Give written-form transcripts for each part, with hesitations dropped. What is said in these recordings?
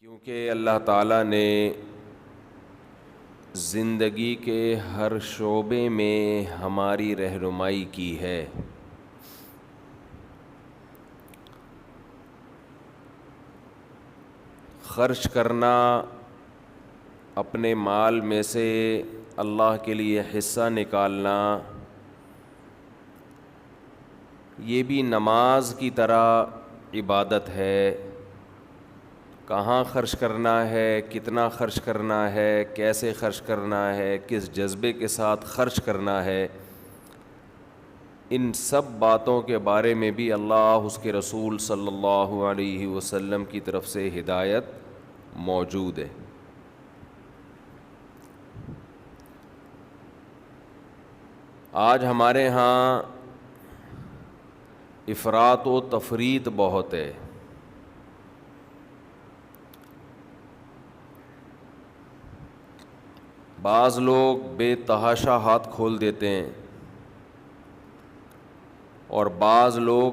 کیونکہ اللہ تعالیٰ نے زندگی کے ہر شعبے میں ہماری رہنمائی کی ہے. خرچ کرنا، اپنے مال میں سے اللہ کے لیے حصہ نکالنا، یہ بھی نماز کی طرح عبادت ہے. کہاں خرچ کرنا ہے، کتنا خرچ کرنا ہے، کیسے خرچ کرنا ہے، کس جذبے کے ساتھ خرچ کرنا ہے، ان سب باتوں کے بارے میں بھی اللہ، اس کے رسول صلی اللہ علیہ وسلم کی طرف سے ہدایت موجود ہے. آج ہمارے ہاں افراط و تفریط بہت ہے. بعض لوگ بے تحاشا ہاتھ کھول دیتے ہیں اور بعض لوگ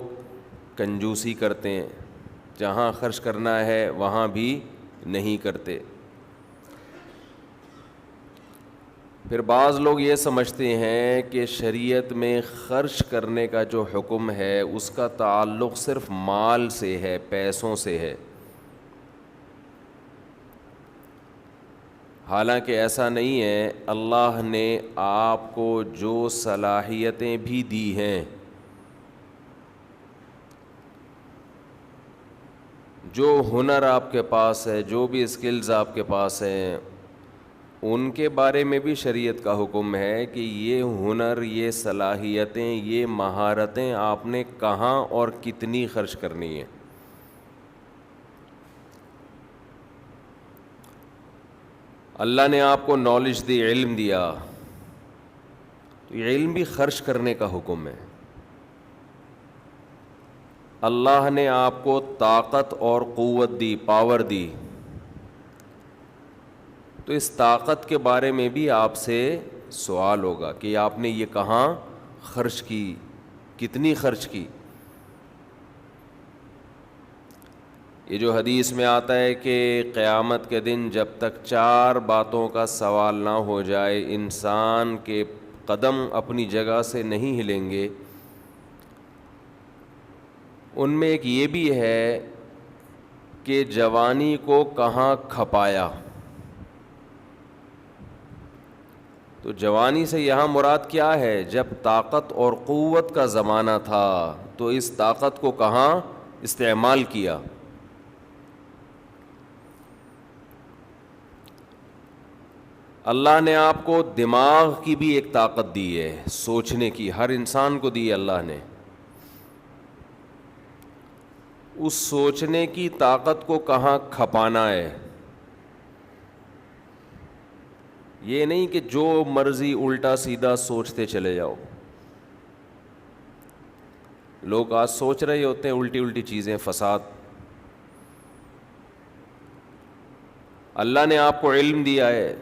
کنجوسی کرتے ہیں، جہاں خرچ کرنا ہے وہاں بھی نہیں کرتے. پھر بعض لوگ یہ سمجھتے ہیں کہ شریعت میں خرچ کرنے کا جو حکم ہے اس کا تعلق صرف مال سے ہے، پیسوں سے ہے. حالانکہ ایسا نہیں ہے. اللہ نے آپ کو جو صلاحیتیں بھی دی ہیں، جو ہنر آپ کے پاس ہے، جو بھی اسکلز آپ کے پاس ہیں، ان کے بارے میں بھی شریعت کا حکم ہے کہ یہ ہنر، یہ صلاحیتیں، یہ مہارتیں آپ نے کہاں اور کتنی خرچ کرنی ہیں. اللہ نے آپ کو نالج دی، علم دیا، تو یہ علم بھی خرچ کرنے کا حکم ہے. اللہ نے آپ کو طاقت اور قوت دی، پاور دی، تو اس طاقت کے بارے میں بھی آپ سے سوال ہوگا کہ آپ نے یہ کہاں خرچ کی، کتنی خرچ کی. یہ جو حدیث میں آتا ہے کہ قیامت کے دن جب تک 4 باتوں کا سوال نہ ہو جائے انسان کے قدم اپنی جگہ سے نہیں ہلیں گے. ان میں ایک یہ بھی ہے کہ جوانی کو کہاں کھپایا. تو جوانی سے یہاں مراد کیا ہے؟ جب طاقت اور قوت کا زمانہ تھا تو اس طاقت کو کہاں استعمال کیا. اللہ نے آپ کو دماغ کی بھی ایک طاقت دی ہے، سوچنے کی، ہر انسان کو دی ہے اللہ نے. اس سوچنے کی طاقت کو کہاں کھپانا ہے. یہ نہیں کہ جو مرضی الٹا سیدھا سوچتے چلے جاؤ. لوگ آج سوچ رہے ہوتے ہیں الٹی الٹی چیزیں، فساد. اللہ نے آپ کو علم دیا ہے،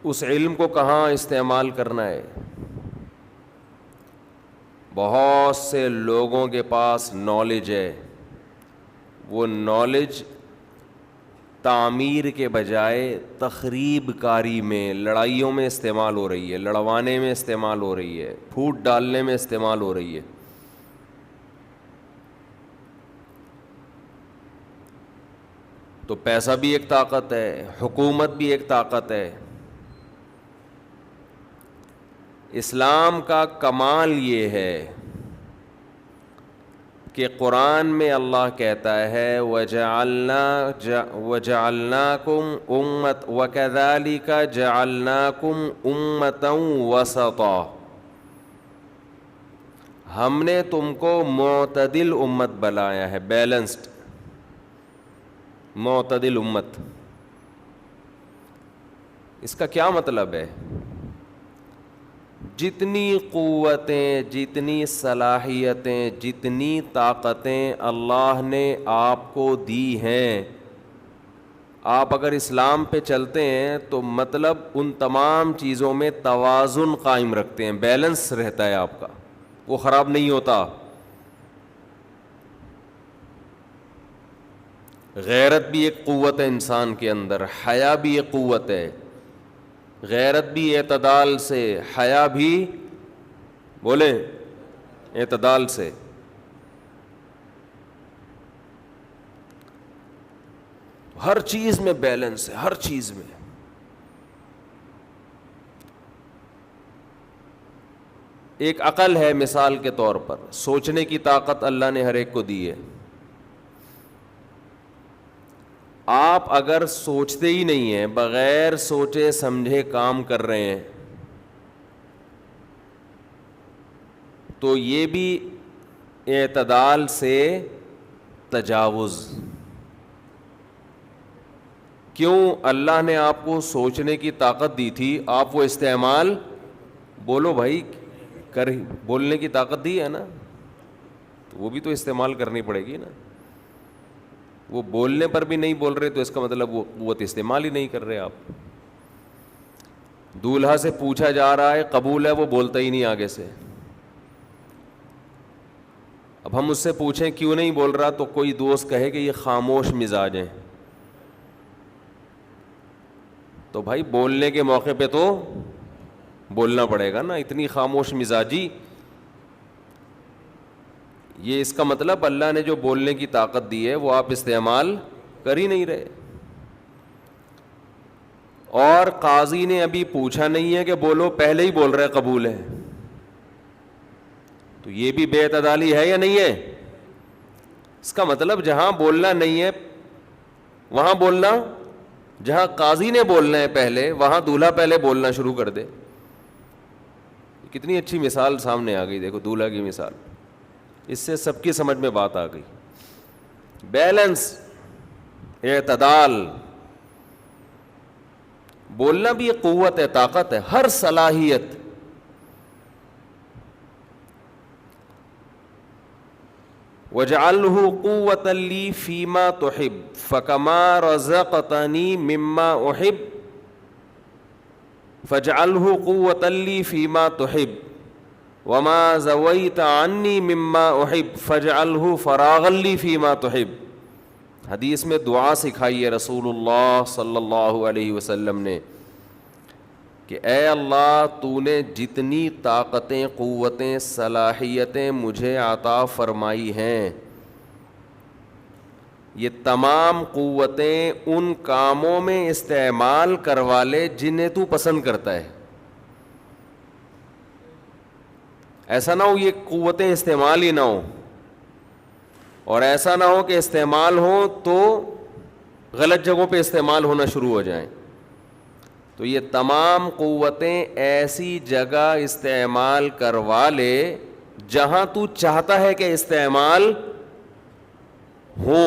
اس علم کو کہاں استعمال کرنا ہے. بہت سے لوگوں کے پاس نالج ہے، وہ نالج تعمیر کے بجائے تخریب کاری میں، لڑائیوں میں استعمال ہو رہی ہے، لڑوانے میں استعمال ہو رہی ہے، پھوٹ ڈالنے میں استعمال ہو رہی ہے. تو پیسہ بھی ایک طاقت ہے، حکومت بھی ایک طاقت ہے. اسلام کا کمال یہ ہے کہ قرآن میں اللہ کہتا ہے وَجَعَلْنَاكُمْ وَكَذَلِكَ جَعَلْنَاكُمْ أُمَّةً وَسَطًا. ہم نے تم کو معتدل امت بنایا ہے، بیلنسڈ معتدل امت. اس کا کیا مطلب ہے؟ جتنی قوتیں، جتنی صلاحیتیں، جتنی طاقتیں اللہ نے آپ کو دی ہیں، آپ اگر اسلام پہ چلتے ہیں تو مطلب ان تمام چیزوں میں توازن قائم رکھتے ہیں، بیلنس رہتا ہے آپ کا، وہ خراب نہیں ہوتا۔ غیرت بھی ایک قوت ہے انسان کے اندر، حیا بھی ایک قوت ہے، غیرت بھی اعتدال سے، حیا بھی بولیں اعتدال سے۔ ہر چیز میں بیلنس ہے، ہر چیز میں۔ ایک عقل ہے مثال کے طور پر، سوچنے کی طاقت اللہ نے ہر ایک کو دی ہے۔ آپ اگر سوچتے ہی نہیں ہیں، بغیر سوچے سمجھے کام کر رہے ہیں، تو یہ بھی اعتدال سے تجاوز۔ کیوں؟ اللہ نے آپ کو سوچنے کی طاقت دی تھی، آپ وہ استعمال، بولو بھائی، بولنے کی طاقت دی ہے نا، تو وہ بھی تو استعمال کرنی پڑے گی نا۔ وہ بولنے پر بھی نہیں بول رہے تو اس کا مطلب وہ قوت استعمال ہی نہیں کر رہے آپ۔ دولہا سے پوچھا جا رہا ہے قبول ہے، وہ بولتا ہی نہیں آگے سے۔ اب ہم اس سے پوچھیں کیوں نہیں بول رہا، تو کوئی دوست کہے کہ یہ خاموش مزاج ہیں۔ تو بھائی بولنے کے موقع پہ تو بولنا پڑے گا نا، اتنی خاموش مزاجی، یہ اس کا مطلب اللہ نے جو بولنے کی طاقت دی ہے وہ آپ استعمال کر ہی نہیں رہے۔ اور قاضی نے ابھی پوچھا نہیں ہے کہ بولو، پہلے ہی بول رہے قبول ہے، تو یہ بھی بے اعتدالی ہے یا نہیں ہے؟ اس کا مطلب جہاں بولنا نہیں ہے وہاں بولنا، جہاں قاضی نے بولنا ہے پہلے، وہاں دولہا پہلے بولنا شروع کر دے۔ کتنی اچھی مثال سامنے آ گئی، دیکھو دولہا کی مثال، اس سے سب کی سمجھ میں بات آ گئی۔ بیلنس، اعتدال، بولنا بھی ایک قوت ہے، طاقت ہے، ہر صلاحیت۔ وَاجْعَلْهُ قُوَّةً لِّي فِيمَا تُحِبُّ فَكَمَا رَزَقْتَنِي مِمَّا أُحِبُّ فَاجْعَلْهُ قُوَّةً لِّي فِيمَا تُحِبُّ وَمَا زَوَيْتَ عَنِّي مِمَّا أُحِبُّ فَاجْعَلْهُ فَرَاغًا لِّي فِيمَا تُحِبُّ۔ حدیث میں دعا سکھائی ہے رسول اللہ صلی اللہ علیہ وسلم نے کہ اے اللہ، تو نے جتنی طاقتیں، قوتیں، صلاحیتیں مجھے عطا فرمائی ہیں، یہ تمام قوتیں ان کاموں میں استعمال کروا لے جنہیں تو پسند کرتا ہے۔ ایسا نہ ہو یہ قوتیں استعمال ہی نہ ہو، اور ایسا نہ ہو کہ استعمال ہو تو غلط جگہوں پہ استعمال ہونا شروع ہو جائیں۔ تو یہ تمام قوتیں ایسی جگہ استعمال کروا لے جہاں تو چاہتا ہے کہ استعمال ہو،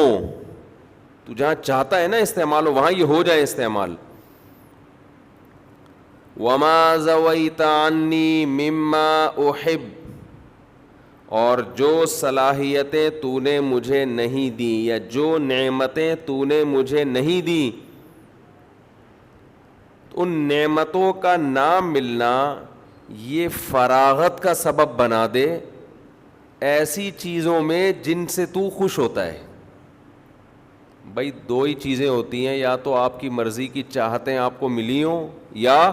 تو جہاں چاہتا ہے نا استعمال ہو وہاں یہ ہو جائے استعمال۔ وَمَا زَوَيْتَ عَنِّي مِمَّا أُحِبُّ، اور جو صلاحیتیں تو نے مجھے نہیں دی یا جو نعمتیں تو نے مجھے نہیں دی، ان نعمتوں کا نہ ملنا یہ فراغت کا سبب بنا دے ایسی چیزوں میں جن سے تو خوش ہوتا ہے۔ بھائی دو ہی چیزیں ہوتی ہیں، یا تو آپ کی مرضی کی چاہتیں آپ کو ملی ہوں یا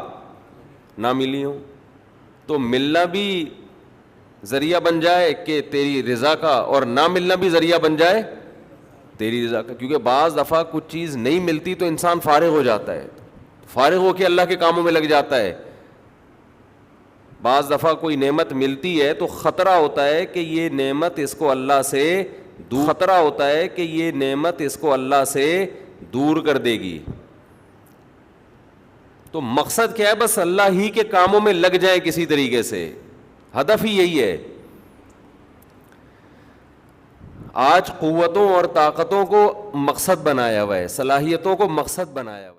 نہ ملی ہوں، تو ملنا بھی ذریعہ بن جائے کہ تیری رضا کا، اور نہ ملنا بھی ذریعہ بن جائے تیری رضا کا، کیونکہ بعض دفعہ کچھ چیز نہیں ملتی تو انسان فارغ ہو جاتا ہے، فارغ ہو کے اللہ کے کاموں میں لگ جاتا ہے۔ بعض دفعہ کوئی نعمت ملتی ہے تو خطرہ ہوتا ہے کہ یہ نعمت اس کو اللہ سے خطرہ ہوتا ہے کہ یہ نعمت اس کو اللہ سے دور کر دے گی۔ تو مقصد کیا ہے؟ بس اللہ ہی کے کاموں میں لگ جائے کسی طریقے سے، ہدف ہی یہی ہے۔ آج قوتوں اور طاقتوں کو مقصد بنایا ہوا ہے، صلاحیتوں کو مقصد بنایا ہوا ہے۔